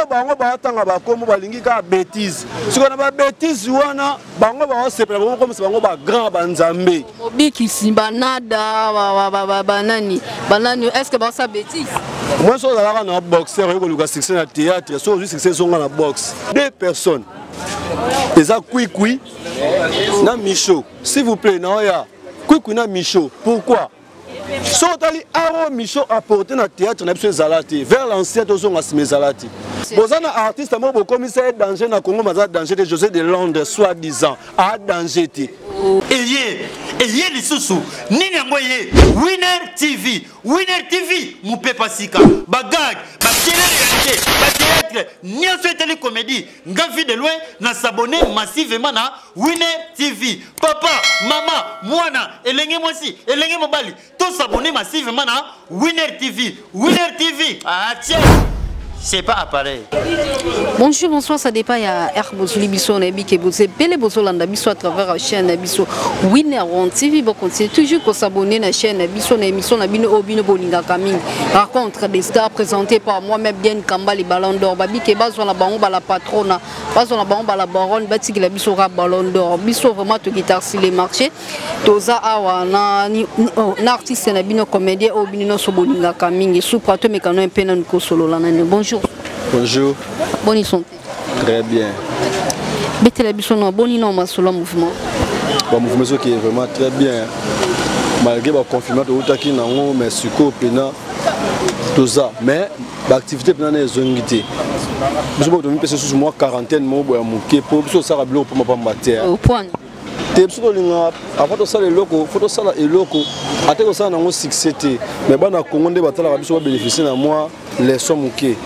bango batanga bakomo balingi ka bêtise sikona ba bêtise wana bango ba sepela bango comme bango ba grand banzambe Mobiki simbanada banani est-ce que ba sa bêtise moi so la na boxeur ko luka succès na théâtre so juste succès so na boxe deux personnes eza Kwikwi na Micho s'il vous plaît na ya Kwikwi na Micho pourquoi Sotali Aro Micho apporté na théâtre na biso ezalati vers l'ancien tozonga simezalati. Bozana artiste mo bo commissaire danger na Congo maza danger de José de Londres soi-disant a danger ti. Eye lisusu nini yango ye Winner TV mupe pasika bagag théâtre nyonso eteli comédie nga vie de loin na s'abonner massivement na Winner TV papa mama mwana elenge mwasi elenge mobali to s'abonner massivement na Winner TV ah tiens c'est pas appareil. Bonjour, bonsoir, ça dépend ya Airbus Libiso na bi ke boze bele bozo landa biso à travers la chaîne biso Winner TV bon continuer toujours pour s'abonner na chaîne biso na émission na bino obino bolinga kaming rencontre des stars présentés par moi-même bien Kamba les ballons d'or babi ke bazo na bango la patrona bazo na bango la baronne bati la biso ra ballon d'or biso vraiment to guitare sur les marchés toza awa na artiste na bino comédien obino so bolinga kaming sous plateau mekano un peu na ko solo la bonjour. Bonjour. Bonne santé. Très bien. Betela biso na boni na masolo mouvement. Bon mouvement qui est vraiment très bien. Malgré le confinement de Outaki nango mais suko pena tout ça mais l'activité pena na zongité. Biso bo tomi pese sous moi quarantaine mo boya muke po biso sara bilo po mapa matière. Au point. Te biso linga avant to sala eloko photo sala eloko ate ko sala nango succès mais bana Congo nde batala biso ba bénéficier na moi les sommes muke.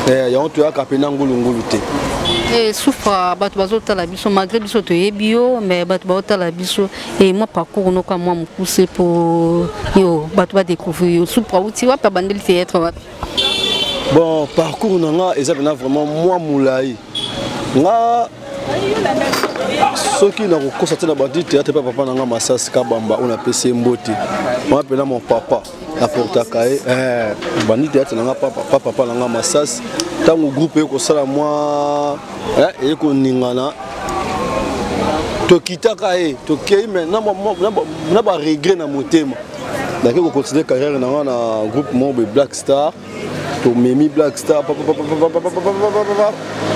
Ya on to ya kapena ngulungulu te. Et souffre bato bazota la biso malgré biso to bio mais bato bazota la biso et moi parcours no ka moi mukuse pour yo bato ba découvrir souffre outi wa pa bandeli théâtre. Bon parcours nanga ezabena vraiment moi moulai. Nga soki na ko sortir na bandi théâtre papa nanga Masasi Kabamba on a PC Mboti. Moi appelle mon papa à Portakae bandi théâtre nanga papa nanga Masasi tango groupe ko sala moi et ko ningana to kitaka to kei mais na ba regret na motema donc ko continuer carrière na groupe Mobe Black Star to Memi Black Star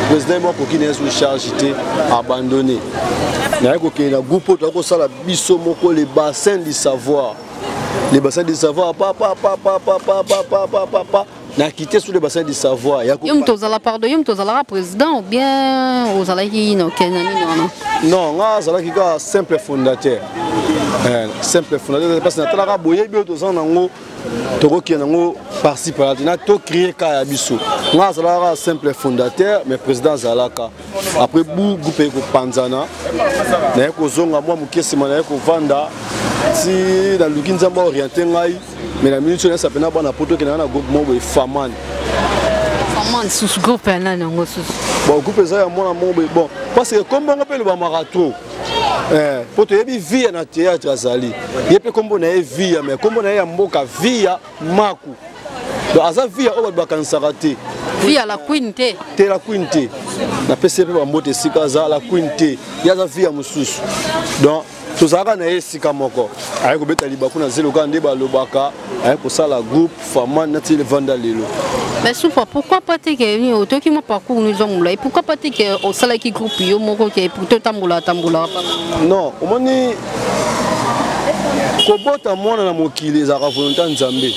président moi qui n'est sous charge était abandonné na ko ke na groupe to ko sala biso moko les bassins du savoir papa n'a quitté sous les bassins du savoir. Yom tozala pardon, yom tozala président ou bien ozalaki no kenani non, nga zalaki ka simple fondateur. Simple fondateur parce que na talaka boye bio tozana ngo tokoki nango participer na to créer ka ya biso. Nga zalaka simple fondateur mais président zalaka. Après groupe ko panzana na ko zonga moi mukesi mana ko vanda si dans le Kinzamba orienté ngai mais la minute ça pena bana poto ke na groupe mo be Faman sous groupe na ngo sous bon groupe ça ya moi mo bon parce que comme on appelle le marathon poto yebi vie na théâtre azali yepe kombo na vie mais kombo na ya mboka via maku donc aza via o ba kansaka te via la quinte te la quinte na PCP ba mbote sika za la quinte ya za via mususu donc tozaka na esika moko ayi ko beta libaku na zelo ka nde ba lobaka ayi ko sala groupe Faman na tile vanda lelo. Mais souffre pourquoi pas te que auto qui mon parcours nous ont moulay pourquoi pas te que au sala qui groupe yo moko ke pour te tambola non o moni ko bota mona na mokili za ka volonté nzambe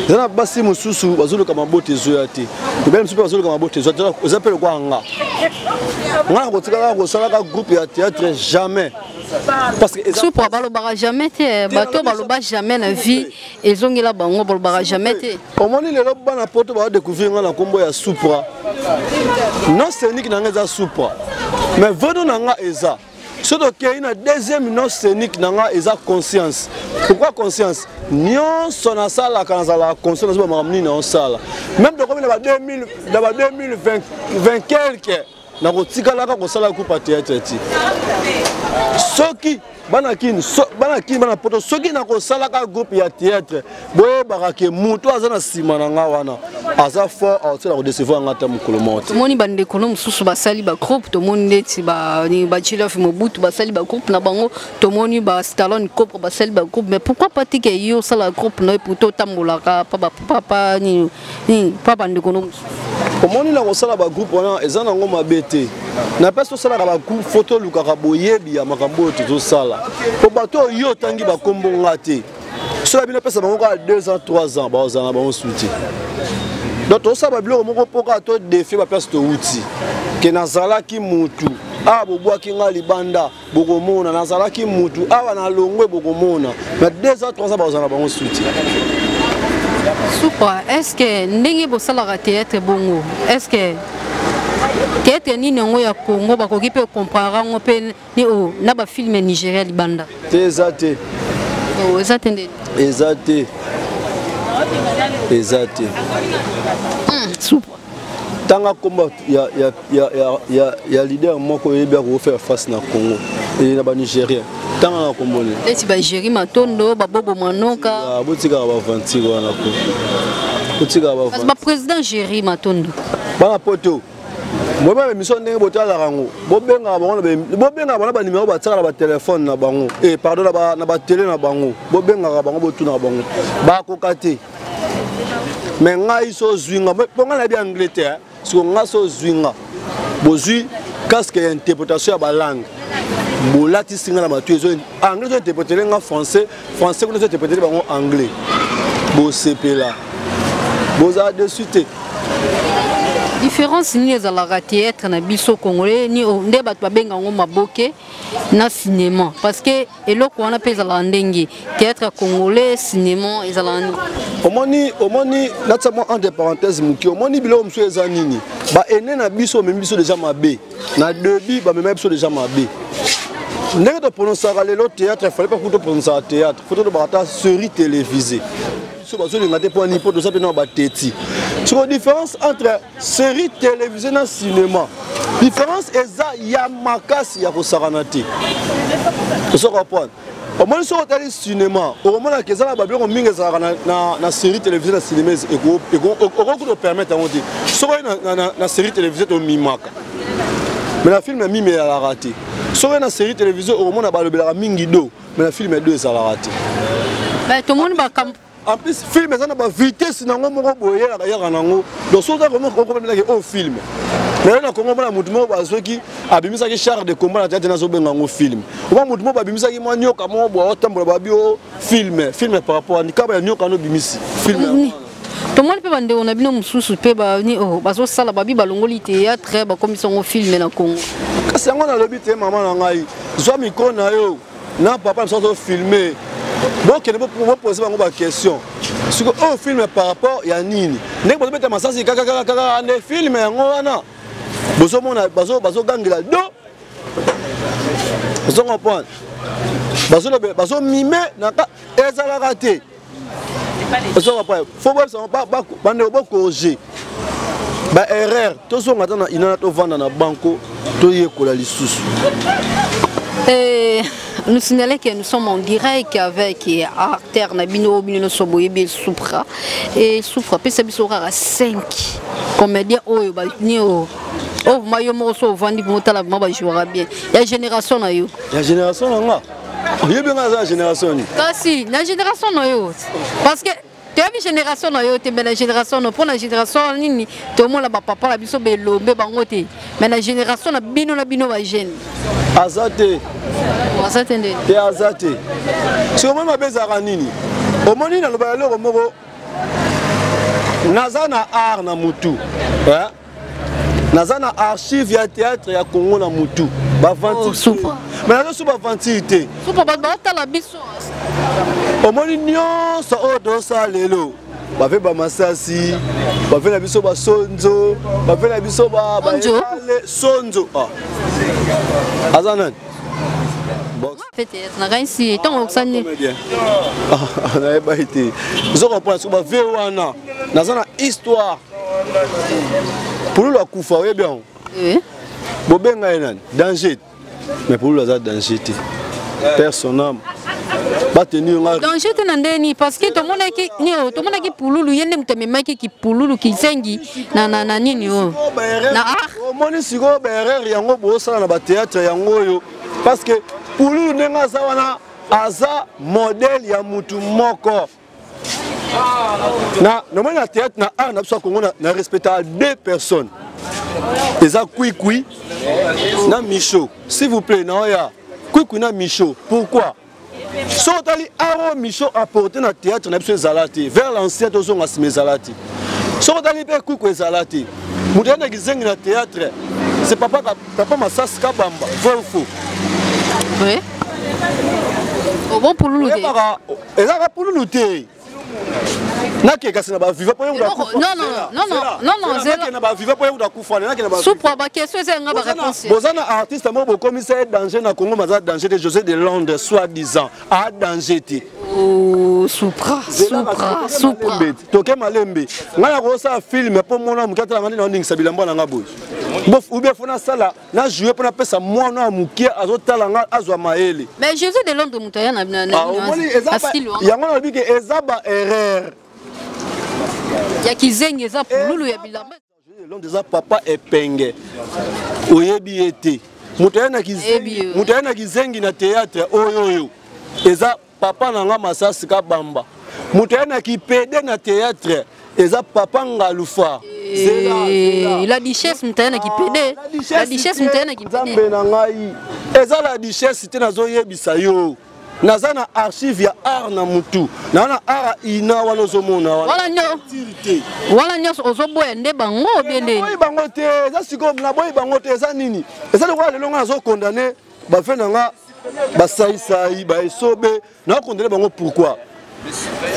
zana basi mususu bazulu kama bote zoyate to bela mususu bazulu kama bote zoyate ozapele kwa nga ko tika ko sala ka groupe ya théâtre jamais. Parce que sous pour balobara jamais te bateau baloba jamais na vie ils ont la bango balobara jamais te au moment les loba na poto ba découvrir na kombo ya Supra non scénique na nga Supra mais vodo na nga eza soto ke na deuxième non scénique na nga eza conscience. Pourquoi conscience nion sona sala quand la conscience ba mamni na sala même de comme na 2020 quelque na kotikalaka kosala coupe à théâtre ti soki bana poto soki na kosalaka groupe ya théâtre boyebaka ke mutu aza na nsima na nga wana aza fort aotela kodecevoir nga ata mokolo moko te tomoni bandeko no mosusu basali bagroupe tomoni ndeti bachilof mobutu basali bagroupe na bango tomoni bastalon copre basali bagroupe mais pourquoi pas tike yo osala groupe na yo poto otambolaka pa bandeko no mosusu omoni na kosala bagroupe wana eza nango mabe te na pesi tosalaka bagroupe fo tolukaka boyebi ya makambo oyo tozosala po bato oyo yo otangi bakombo nga te soki bino pesa bango kaka 2 ans 3 ans baozala na bango suti donc tosala babiloko moko mpo kaka todefie bapesi touti ke nazalaki mutu awa bobwaki nga libanda bokomona nazalaki mutu awa nalongwe bokomona na 2 ans 3 ans baozala na bango suti. Soupa, est-ce que ndenge bosalaka théâtre bongo est-ce que théâtre nini yango ya Congo bakoki mpe komparera ngo mpe na bafilme Nigeria libanda te eza te eza te nde eza te Soupa tanga komba ya leader moko yebi akoffaire face na Congo et na ba Nigérien tanga na kombone eti ba Jérémy Matondo babobo Manoka botika ba vanti wana ko botika ba vanti ba président Jérémy Matondo bana poto moi mission ndenge botala rango bobenga bango ba numéro ba tsaka ba téléphone na bango pardon na ba télé na bango bobenga bango botuna bango ba kokate mais ngai so zwinga ponga na bi Angleterre so nga so zwinga bozui casque ya interprétation ya ba langue bolati singa na matu ezo anglais interpréter nga français ko interpréter bango anglais bo sepela boza de suite différence ni ezalaka théâtre na biso congolais ni nde bato babenga ngo maboke na cinéma parce que eloko wana mpe ezalaka ndenge théâtre congolais cinéma ezalaka omoni natsamo entre parenthèse moki omoni biloko mosusu eza nini baene na biso omemi biso déjà mabe na debi bamema biso déjà mabe ndenge toprononsaka lelo théâtre il fallait pas que toprononsaka théâtre faut tobakata série télévisée so bazolinga te mpo ani mpo toza mpe na bateti siko différence entre série télévisée na cinéma différence eza ya makasi ya kosakana te oso comprendre omoni soki otali cinéma okomonaka eza na babiloko mingi ezalaka na série télévisée na cinéma okoki topermettre yango te soki na série télévisée tomimaka mais na film mime ezalaka te soki na série télévisée okomona balobelaka mingi do mais na film edo ezalaka te en plus film eza na ba vitesse nango moko boye yaka nango donc soki okomelaki o film mais na Congo mona mutu moko bazwaki abimisaki char de combat na théâtre nazobenga ngo film oba mutu moko babimisaki mwa nyoka moko boye otambola babi o film par rapport à nikaba ya nyoka no bimisi film tomoni mpe bandeko na bino mosusu mpe bazosala babi balongoli théâtre bakomisa ngo filme na Congo kasi yango nalobi te mama na ngai zwa mikro na yo na papa na soso filme bokende bopose bango baquestion siko oyo filme par rapport ya nini ndenge bozobeta masasi kaka nde filme yango wana bozomona bazogangela do ozongopone bazomime naka ezalaka te ozongopone fo bandeko bokorge baerreur tozonga ta na inana tovanda na banko toyekola lisusu. Nous signalons que nous sommes en direct avec Arthur Nabino Bino Soboyebe Soupra et Soupra pesa bisora à 5 comédiens oyo ba ni o mayo mo so vandi motala ba jouera bien ya génération na yo nga yebi nga za génération ni kasi na génération na yo parce que tu as vu génération na yo te mais la génération no pour la génération nini to mo la ba papa la biso be lombe bango te mais la génération na bino ba jeune azate azate te azate si o mama bezaka nini omoni na loba loko moko naza na art na mutu naza na archive ya théâtre ya Congo na mutu bavanti mais nazo suba vanti te supa batala biso omoni nyonso oyo tosala lelo bafe bamasasi bafe na biso basonzo bafe na biso baele sonzo aza nani peut-être na gaisi tant osani na ba été zo comprendre so ba ve wana naza na histoire pour la kufa bien bobenga enani danger mais pour lui ça danger personne âme ba tenir nga danger te nandeni parce que to mona ki pululu yende mutememaki ki pululu ki sengi na nini o na moni siko berer yango bosala na ba théâtre yango yo parce que pululu nenga za wana aza modèle ya mutu moko na mona théâtre na art na biso Congo na respecta deux personnes eza Kwikwi na Micho s'il vous plaît na oya Kwikwi na Micho pourquoi Sotali aro Micho apporté na théâtre na biso ezalati vers l'ancien tozo ngasime ezalati Sotali pe Kwikwi ezalati mutu na kizengi na théâtre c'est papa Masasi Kabamba faux oui au bon pour nous ezaka pour nous te nake kasi na ba viva po yango non zela na ba viva po yango kufa nake na ba supra ba question c'est nga ba réponse bozana artiste mo bo commissaire danger na Congo maza danger de José de Londres soi-disant a danger ti supra toke malembe ngana ko sa film po mona mukatala ngani na ndingisa bilamba na ngabo bof ou bien fona sala na jouer pour na pesa moi na mukia azotala nga azwa maele mais José de Londres mutaya na yango na bike ezaba erreur ya kizengi eza pululu ya bilamba Londres eza papa epenge oyebi ete mutaya na kizengi na théâtre oyo eza papa nanga Masasi Kabamba mutaya na kipede na théâtre eza papa Ngalufa la duchesse mutaya na kipede la duchesse mutaya na kipede zambe na ngai eza la duchesse te nazoyebisa yo naza na archive ya art na mutu na art ina wana ozomona wala nyonso ozoboya nde bango obende boyi bango te eza siko na boyi bango te eza nini eza lokola lelo nga nazokondane bafe na nga basaisai baesobe nakondane bango pourquoi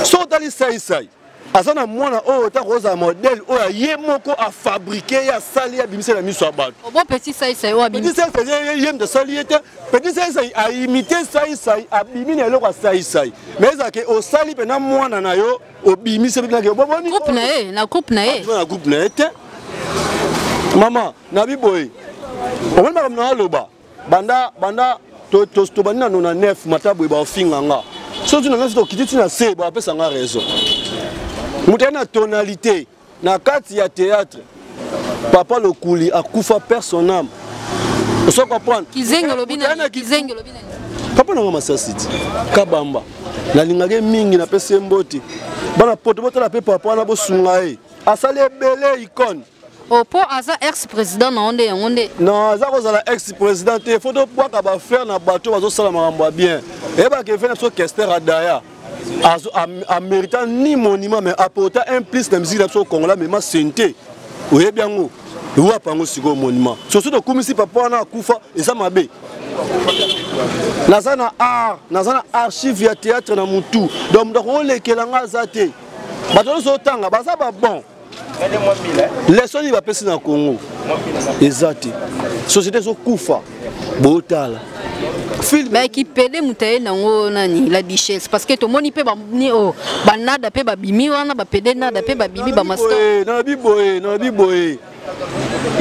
so otali saisai aza na mwana oyo takozala modèle oyo ye moko afabrike ya sali ya bimisela na miso ya bato obo petit saisai oyo petit saisai ye mta sali ye te petit saisai aimite saisai abimi na eloko ya saisai mais ezalake osali mpe na mwana na yo obimise nake obomoni groupe na ye na groupe na ye na groupe na ye te mama na biboye omoni makambo na aloba banda tobandi na 99 mataboye baofinga nga soki na ngai tokiti tina se bapesa nga raison mutu na tonalité na kati ya théâtre papa Lokuli akufa personnam oso comprendre kizengi lobina kizengi lobina papa na Masasi Kabamba na lingage mingi na pese mboti bana poto botala pe papa na bosunga e asali ebele icône opo aza ex président na onde yango nde non aza kozala ex président te photo bwaka ba faire na bato bazosala makambo bien eba ke vena so Kester Adaya a méritant ni monument mais apporter un plus de musique au Congo là mais ma santé oye bien ngo ou apango siko monument surtout de komisi papa na kufa eza mabe nazana art nazana archive ya théâtre na mutu donc ndako lekela nga zate bato so tanga baza ba bon les soni ba pesi na Congo ezate société so kufa botala mais qui pede mutaye nango nani la duchesse parce que to moni pe ba ni o banada pe ba bimi wana ba pede nada pe ba bimi ba master na biboye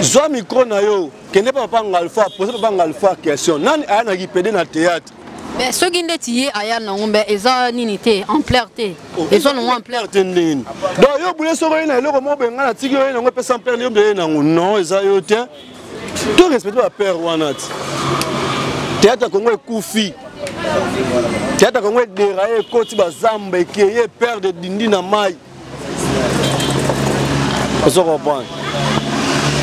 zo micro na yo kende papa Ngalfa poser papa Ngalfa question nani ana ki pede na théâtre mais ce qui ndeti aya nango be eza nini te ampleur te ezo no ampleur te nini donc yo bule so na eloko mo benga na tiki yo nango pesa ampleur yo be nango non eza yo te to respecter ba père wana théâtre Congo ekufi théâtre Congo déraillé koti bazamba ekeye père de dindi na mai oso comprendre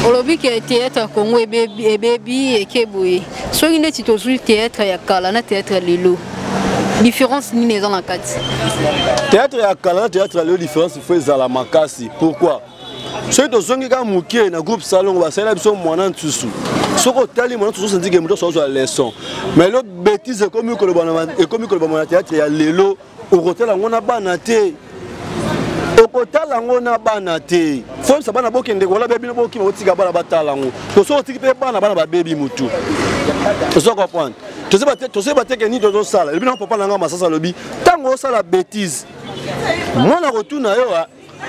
olobi ke théâtre Congo ebebi ekeboye soki ndeti tozwi théâtre ya kala na théâtre lelo différence nini eza na kati théâtre ya kala na théâtre lelo différence il faut ezala makasi pourquoi soki tozongi ka moke na groupe salongo basala biso mwana ntusu soko tali mwana ntusu senti ke moto sozwa leçon mais lo bêtise ekomi koloba na théâtre ya lelo okotala ngo na bana te okotala ngo na bana te fo sa bana bokende kola bebi no bokima otika bana batala ngo to so otiki pe bana ba bebi mutu to so comprendre to se bateke ni to sala ebi na papa na nga Masasa lobi tango sala bêtise mwana rotuna yo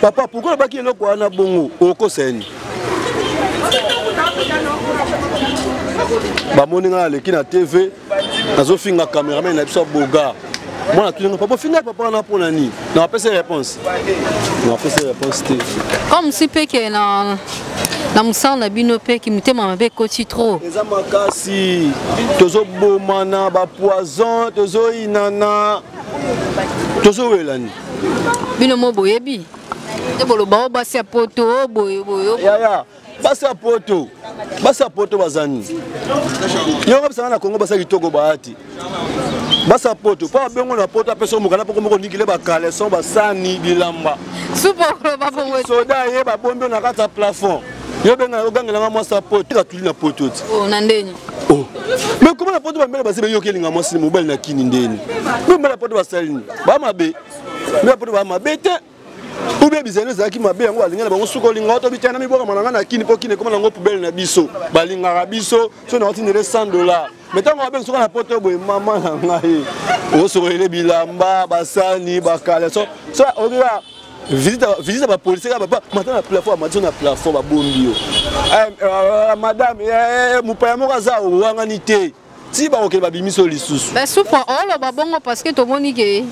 papa pourquoi baki eloko wana bongo okoseni bamoninga leki na TV nazofinga cameraman na biso boga mwana tulinga papa final papa na pona ni na apesa réponse te comme si pe que na musana bino pe ki mutema mabe koti trop eza makasi tozo bomana ba poison tozo inana tozo welani bino mo boyebi te bolo ba basi ya poto boyo ya basi ya poto bazani yongo bisanga na Congo basa kitoko baati basa poto pa bengo na poto apeso mukana poko moko nikile ba caleçon basani bilamba supo ba bongo soda ye ba bombe na kata plafond yo benga ogangela mwa sa poto ka tuli na poto ti na ndeni mais comment la poto ba mbele basi be yo kelinga mwa sini mobile na kini ndeni mbele la poto basalini ba mabe mbele poto ba mabe te Oubien bizene zaki mabe yango alinga bango suko linga oto bitana miboka mananga na kini po kini koma nango poubelle na biso balinga biso so na otinere $100 metango abe suka na poto boy mama na ngai o soko ele bilamba basani bakale so ogira visite ba policier ba mata na plafond ba bombio madame mupaya moka za wanga ni te si ba okele ba bimiso lisusu ba soupa olo ba bongo parce que to moni ke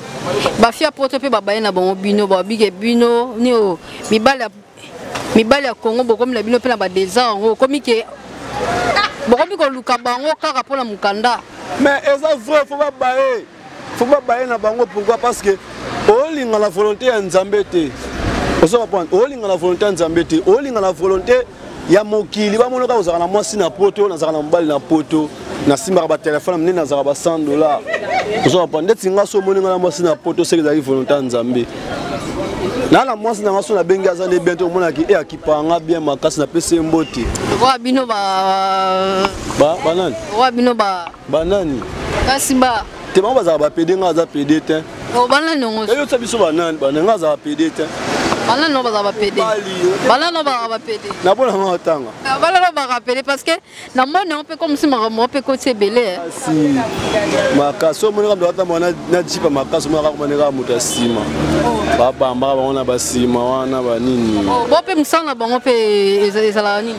ba fia poto pe ba baye na bongo bino ba bige bino ni o mibali ya Congo bokomi na bino pe na ba désert ngo komi ke bokomi ko luka bango kaka pona mukanda mais eza vrai faut ba baye na bango pourquoi parce que olinga la volonté ya Nzambe te oso ba prendre olinga la volonté ya Nzambe te olinga la volonté ya mokili ba monoka ozaka na mwasi na poto na zaka na mbali na poto na simba ba téléphone mne na zaka ba $100 ozo ba prendre tinga so moninga na mwasi na poto seke za volonté ya Nzambe na mwasi na ngaso na bengi azande bientôt mona ki akipanga bien makasi na pese mbote wa bino banani wa bino banani kasi ba te ba za ba pede nga za pede te o banani ngo yo tsa biso banani nga za pede te bala no ba pede bala no ba pede na bona nga tanga bala no ba pede parce que na mone on peut comme si mo peut côté belé si makaso mona kamdo ata mona na jipa makaso mona kamona muta sima baba mbaba ona basima wana banini bo pe musana bango pe ezala nini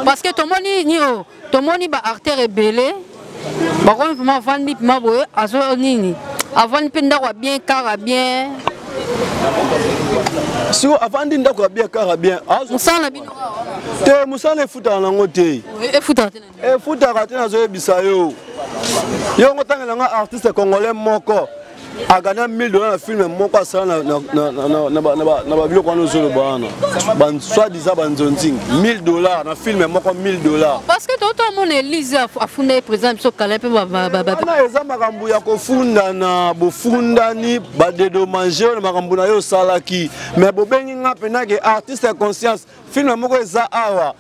parce que tomoni ni o tomoni ba artère belé ba ko vraiment vandi ma boye azo nini avant pe ndako bien car bien si avandi ndako ya bien kara bien musana bino te musana efuta nango te efuta te nazo yebisa yo ngotangela nga artiste congolais moko agana $1000 na film moko asala na babiloko wana ozoloba wana soit-disant banzonzingi $1000 na film moko $1000 parce que toto mon Elise afunda présent biso kala pe na eza makambo ya kofundana bofundani badedommage na makambo na yo osalaki mais bobengi nga pena ke artiste conscience film moko eza awa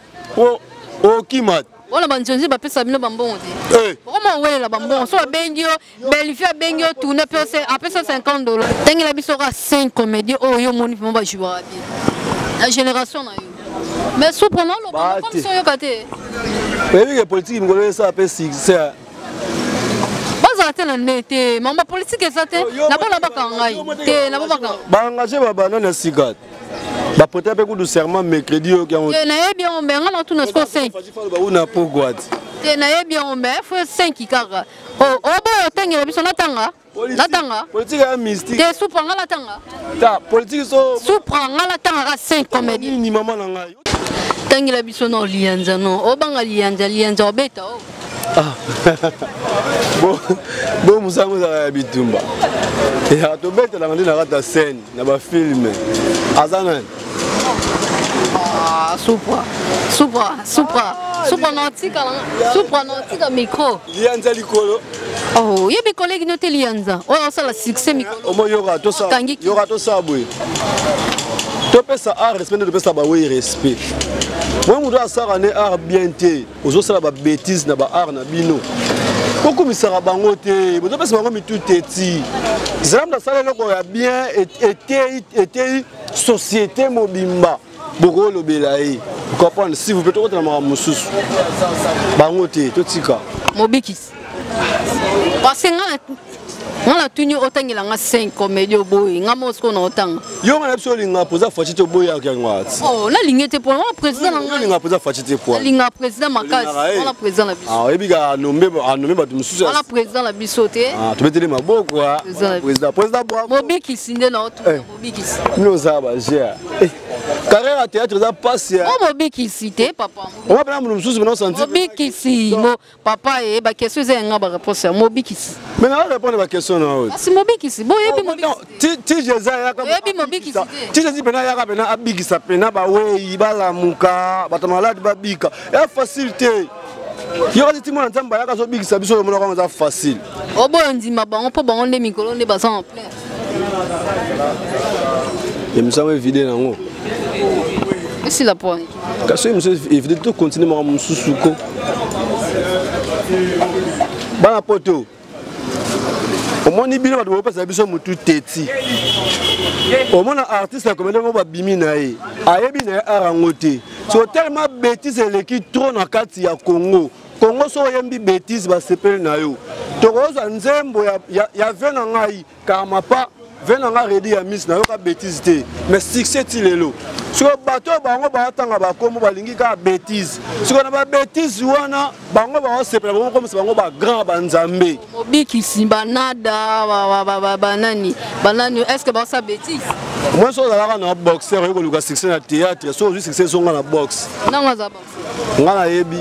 okima on a banjonzi ba pesa bino bambongo te comment wele la bambongo so bengio belifia bengio tourner pesa a pesa $50 tengi la biso ka 5 comédie oh yo moni ba jouer bien la génération na yo mais so prenant le comme so yo kate oui que politique ngolo ça pe succès baza te na nete mamba politique ça te na bona bakangai te na bona ba engagé ba banana sigat ba peut-être peu de serment mercredi au gagne na bien on benga na tout na 5 ba una pourquoi te na bien on ben faut 5 kaka oh bo tengela biso natanga politique ya mystique te soupa ngala tanga ta politique so soupa ngala tanga 5 comédie ni maman na ngai tengela biso no lianza no obanga lianza obeta oh bon musango za bitumba ya to beta na ndina kata scène na ba film azana Supra nautica micro. Lianza likolo. Oh, yebi collègue noté lianza. Oh, ça la succès micro. Omo yoga to sa. Yoga to sa boy. To pesa art respect de pesa ba oui respect. Moi mudo asara ne art bien te. Ozo sala ba bêtise na ba art na bino. Beaucoup misara bango te. Bozo pesa bango mitu teti. Zalam da sala loko ya bien était société mobimba. Boko lo belaye. Comprendre si vous pouvez te mara mususu. Bango te to tika. Mobikis. Parce que On a tenu autant qu'il a 5 comédies au boy. On a mosqué autant. Yo on a besoin de poser fachite au boy à Kangwat. Oh, la ligne était pour le président. On a poser fachite pour. La ligne président Makas. On a président la biso. Ah, et puis a nommé batum mususu. On a président la bisoté. Ah, tu mettez les maboko quoi. Président bravo. Mobi qui signe dans tout. Mobi qui. Nous ça va cher. Carrière à théâtre ça passe. Oh, Mobi qui cité papa. On va prendre mususu maintenant sentir. Mobi qui si. Papa et ba question c'est un ba réponse. Mobi qui si. Mais on répondre à la question non. C'est Mobi qui si. Bon, et puis Mobi. Ti jeza ya ka. Et puis Mobi qui si. Ti jezi pena ya ka pena abigisa pena ba we ibala muka batamaladi babika. Ya facilité. Yo ka ti mona nzamba ya ka so bigisa biso mona kwa za facile. Obo ndima ba on peut ba on les micro on ba en plein. Et me semble vidé nango. Et c'est la point. Parce que monsieur vidé tout continuer ma mususuko. Bana poto. Au moins ni bino ba pesa biso mutu teti. Au moins artiste comme ndeko ba bimi na ye. Ayebi na arangote. So tellement bêtise eleki trop na kati ya Congo. Congo so yembi bêtise ba sepel na yo. Tokoza nzembo ya vena ngai kama pa vena nga redi ya miss na yo ka bêtise te. Mais succès ti lelo. So bato bango ba tanga ba komo balingi ka bêtise. So na ba bêtise wana bango ba sepel bango comme bango ba grand ba nzambe. Mobi qui simba nada banani. Banani est-ce que ba sa bêtise? Moi so la na boxeur yo ko luka succès na théâtre so juste succès so nga na boxe. Nanga za boxe. Nga na yebi.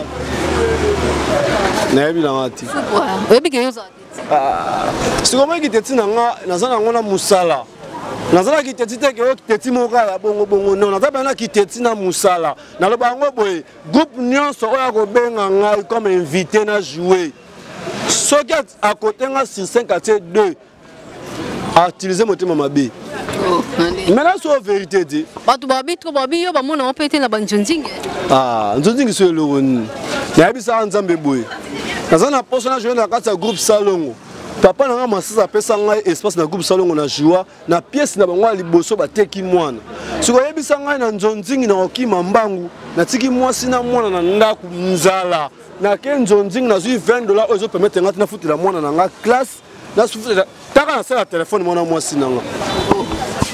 Na yebi na mati. Yebi ke yo za. Si comment qui teti nanga nazana ngona musala. Nazana ki teti te ke o teti moka ya bongo non nazana na ki teti na musala. Na lo bango boy groupe nyonso oya ko benga ngai comme invité na jouer. Soki à côté nga sur 5 à 2 a utiliser motema mabe. Maintenant c'est vérité dit. Batu babi trop babi yo ba mona on pété na banjonjinge. Ah, njonjinge so loroni. Na bisa nzambe boy. Nazana personnage na kati ya groupe Salongo. Papa nanga masisa pesa ngai espace na groupe Salongo na joie na pièce na bango liboso bateki mwana. Siko yebisa ngai na njonjingi na okima mbangu na tiki mwasi na mwana na ndaku nzala. Na ke njonjingi na zui $20 ozo permettre ngati na futila mwana na nga classe na sufutila taka na sala téléphone mwana mwasi na nga.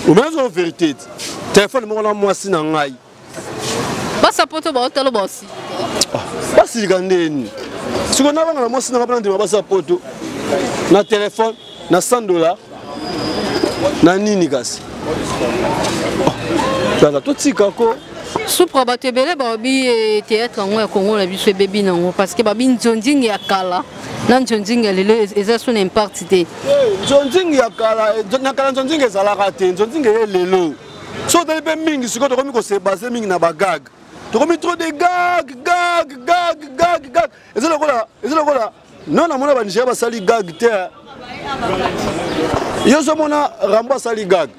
Ou même en vérité téléphone mwana mwasi na ngai. Basa poto ba hotelo bosi. Basi gandeni. Si on a un mois, on a un poto, na téléphone, na $100, na nini kasi. Dans tout ce kako. Supra batebele babi théâtre en Congo la biso baby nango parce que babi njonjing ya kala. Na njonjing lelo eza son impartité. Njonjing ya kala, na kala njonjing ezala kate, njonjing ye lelo. So tele pe mingi siko to komi ko se baser mingi na bagag. Tu as mis trop de gag. Et c'est le quoi. Non, on a déjà pas sali gag terre. Yo so mona ramba sali gag.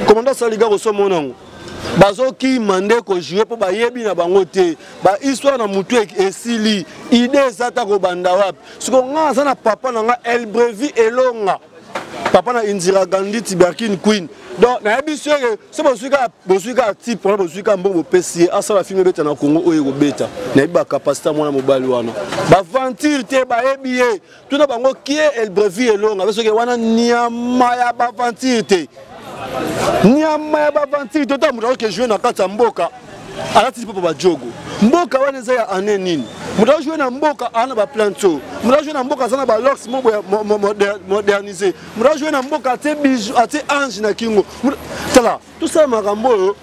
Commandant sali gag au so monango. Bazo ki mande ko jouer pour ba yebi na bango te. Ba histoire na mutu esili. Idée zata ko banda wapi. Siko nga sana papa na nga El Brevi Elonga. Papa na Indira Gandhi Tiberkin Queen. Donc, na yebi sûr que ce bosuka type pour bosuka mbongo pesi asa la film beta na Congo oyo beta. Na yebi ba capacité mwana mobali wana. Ba venture te ba yebi ye. Tout na bango qui est El Brevi Elonga. Parce que wana niama ya ba venture te. Niama ya ba venture to ta muto ke jouer na kata mboka. Ala ti popo ba jogo. Mboka wana za ya ane nini. Muto jouer na mboka ana ba planto. Muto jouer na mboka sana ba locks modernisé. Muto jouer na mboka te bijou ate ange na kingo. Tala, tout ça makambo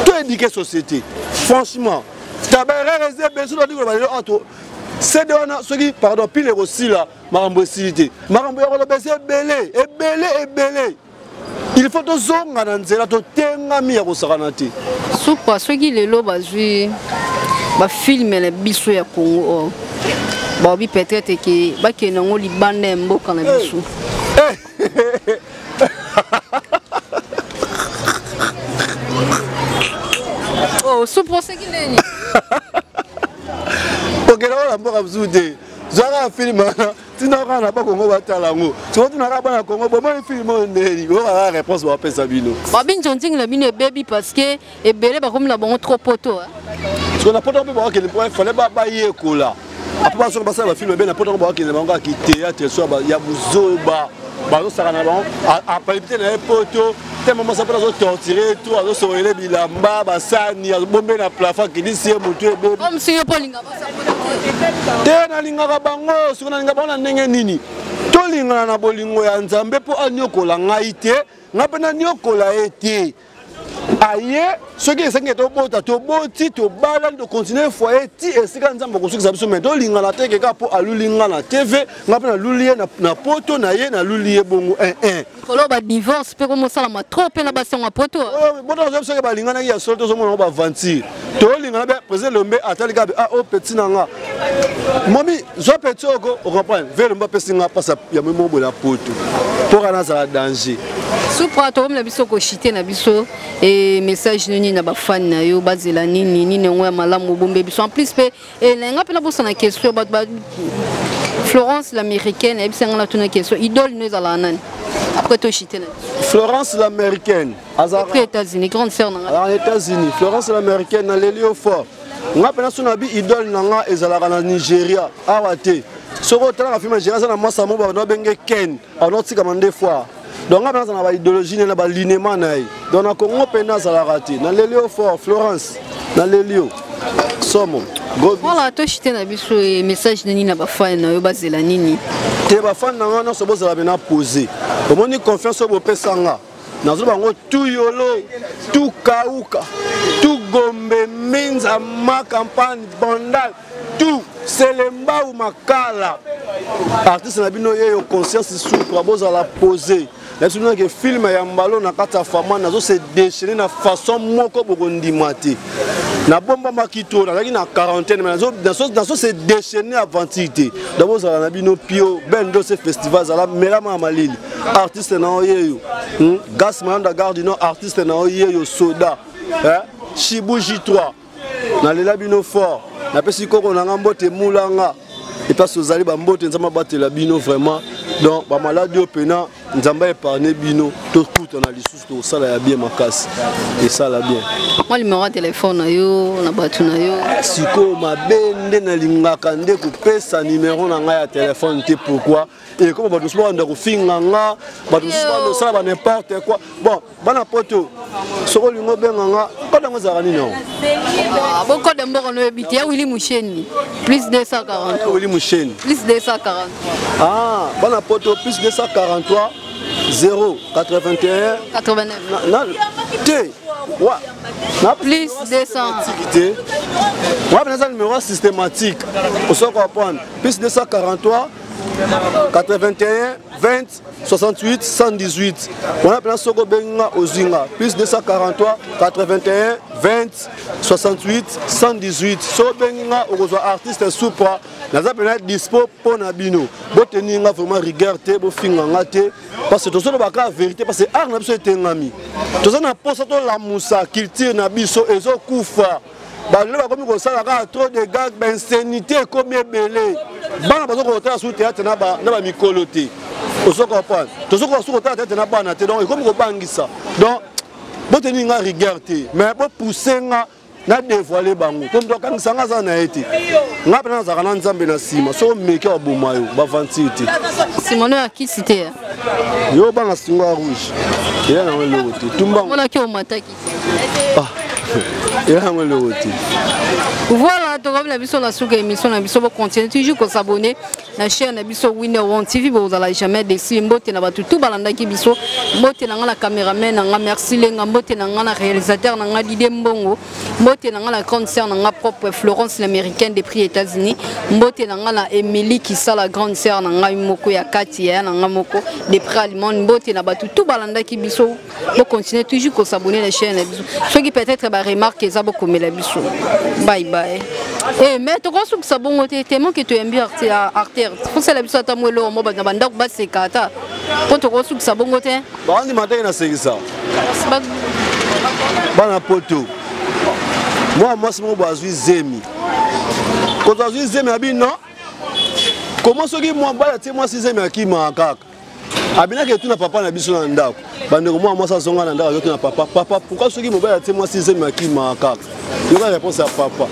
to éduquer société. Franchement, tabere réserve sur le ba auto. C'est de wana soki pardon pile aussi là makambo silité. Makambo ya ko bese belé. Il faut que zonga na nzela to tenga mi ya ko sakana te. Supa soki lelo bazui ba film na biso ya Congo. Ba bi peut-être que ba ke nango libanda mboka na biso. Oh, supa soki leni. OK, là mboka bzute. Zara film tina kana ba Congo batalango. Tu vois tu na ba na Congo ba moi film ndeli. O ba réponse ba pesa bino. Ba bin jonting la bino baby parce que ebele ba comme la bon trop poto hein. Parce qu'on a pas de il fallait pas bailler kola. après ça passer ba film bien n'importe quoi qui est qui théâtre soit ya buzoba bazo sakana ba a palpiter na poto tellement ça peut torturer tout azo sorele bilamba basani bombe na plafond qui dit c'est mutu ebe comme si polinga ba te na linga ka bango siko na linga ba na ndenge nini to linga na bolingo ya nzambe po anyokola ngai te ngape na nyokola ete aye ce qui est ça qui est au bout to boti to bala to continuer foyer ti esika nzambe ko sukisa biso mais to linga la teke ka po alulinga na TV ngape na lulie na poto na ye na lulie bongo kolo ba divorce pe ko mosala ma trop pe na ba songa poto boto zo so ke ba linga na ya solo to zo mona ba vantir to linga na be président Lombe atali ka o petit nanga momi zo petit oko o comprendre vers Lombe pe singa passa ya mo bo la poto pour ana za danger supra to na biso ko chiter na biso et message nini na ba fan na yo bazela nini nini ngo ya malamu bombe biso en plus pe et nga pe na bosa na question ba Florence l'américaine et bien on a une question idole nous à la nan après to chiter Florence l'américaine aux États-Unis grande sœur na aux États-Unis Florence l'américaine na lelio fort nga pe na sona bi idole nanga ezalaka na Nigeria awate soko tala ka film Nigeria na masa mo ba no benge Ken on tika mande fois donc nga pe na ba idéologie na ba linément na donc na Congo pe na zalaka te na lelio fort Florence na lelio somo voilà to chiter na biso et message nini na ba fan na yo bazela nini te ba fan na nga so bozala bena poser omoni confiance au pesanga nazo bango tout yolo tout kauka tout gombe minza ma campagne bondal tout selemba ou makala artiste na bino yo conscience sous pour bozala poser la souvenir que film ya mbalo na kata fama nazo se déchaîner na façon moko bokondimati na bomba makito na na quarantaine mais nazo se déchaîner aventure d'abord ça na bino pio bendo ce festival za la melama malili artiste na oyeyo gas manda garde no artiste na oyeyo soda Chibu J3 na lela bino fort na pesi koko na ngambote mulanga et pas sozali ba mbote nzama batela bino vraiment donc ba malade opena nzamba épargner bino to kuta na lisusu to sala ya bien makasi et ça la bien moi numéro de téléphone na yo na batu na yo siko mabende na lingaka nde ko pesa numéro na nga ya téléphone te pourquoi et comme ba doslo anda ko finga nga ba doslo sala ba n'importe quoi bon bana poto soko lingo benga nga ko dango zakani non beaucoup de mboko no ebiti ya Willy Musheni plus 240 Willy Musheni plus 240 ah bana poto plus 243 0 81 89 T wa na plus 200 wa ben ça numéro systématique on se comprendre plus 243 81 20 68 118 on a plein soko benga ozinga plus 243 81 20 68 118 so benga okozwa artiste supra naza pena dispo pona bino boteninga vraiment rigueur te bo finga ngate parce que tozo baka vérité parce que art na biso etengami tozo na posa to la musa culture na biso ezo kufa balelo bakomi kosala ka trop de gag d'insénité comme ebele bana bazo kotala sous théâtre na ba mikolo te ozo comprendre tozo kotala théâtre na bana te donc comme ko bangisa donc boteninga rigueur te mais bo poussenga na dévoiler bango comme donc quand sanga za na été ngapena na zakana nzambe na sima so meke oboma yo ba vantir te Simono a qui cité yo banga singa rouge ya na welo te tumba mona ki o mataki ya na welo te voilà donc comme la biso la souka émission na biso continuer toujours ko s'abonner na chaîne na biso Winner One TV vous allez jamais déçu mbote na batu tout balanda ki biso mbote na nga caméraman na nga merci lenga mbote na nga réalisateur na nga Didé Mbongo mbote na nga la grande sœur na nga propre Florence l'américaine des prix États-Unis mbote na nga la Emily qui sa la grande sœur na nga moko ya Katia na nga moko des prix aliments mbote na batu tout balanda ki biso pour continuer toujours ko s'abonner la chaîne na biso ceux qui peut-être ba remarque ça beaucoup mais la biso bye bye eh mais tu crois que ça bon côté tellement que tu aimes bien artère faut ça la biso ta mwelo mo bana banda ba sekata quand tu crois que ça bon côté ba ndi matin na sekisa bana poto moi c'est mon bazui zemi quand bazui zemi abi non comment ce qui moi ba te moi si zemi akima kaka abina ke tuna papa na biso na ndako bande ko moi ça zonga na ndako yo tuna papa pourquoi ce qui mo ba te moi si zemi akima kaka yo la réponse à papa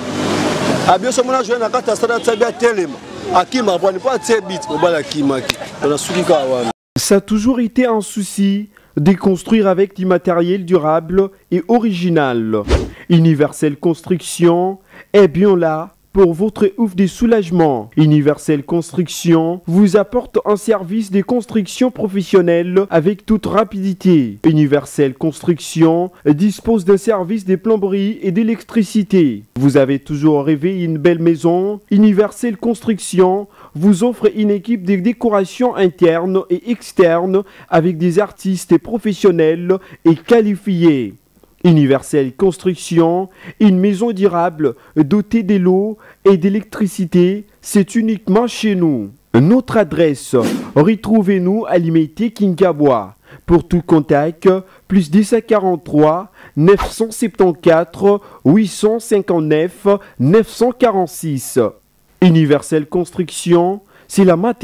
Abioso mona jouer na kata stade tsabia telema. Akima bwani pas tsebit obala kimaki. On a suki ka wana. Ça a toujours été un souci de construire avec du matériel durable et original. Universel Construction est bien là pour votre ouf de soulagement. Universel Construction vous apporte un service de construction professionnelle avec toute rapidité. Universel Construction dispose d'un service de plomberie et d'électricité. Vous avez toujours rêvé une belle maison? Universel Construction vous offre une équipe de décoration interne et externe avec des artistes professionnels et qualifiés. Universel Construction, une maison durable dotée de l'eau et d'électricité, c'est uniquement chez nous. Notre adresse, retrouvez-nous à l'Imité Kinkabois. Pour tout contact, plus 1043 974 859 946. Universel Construction, c'est la matérialité.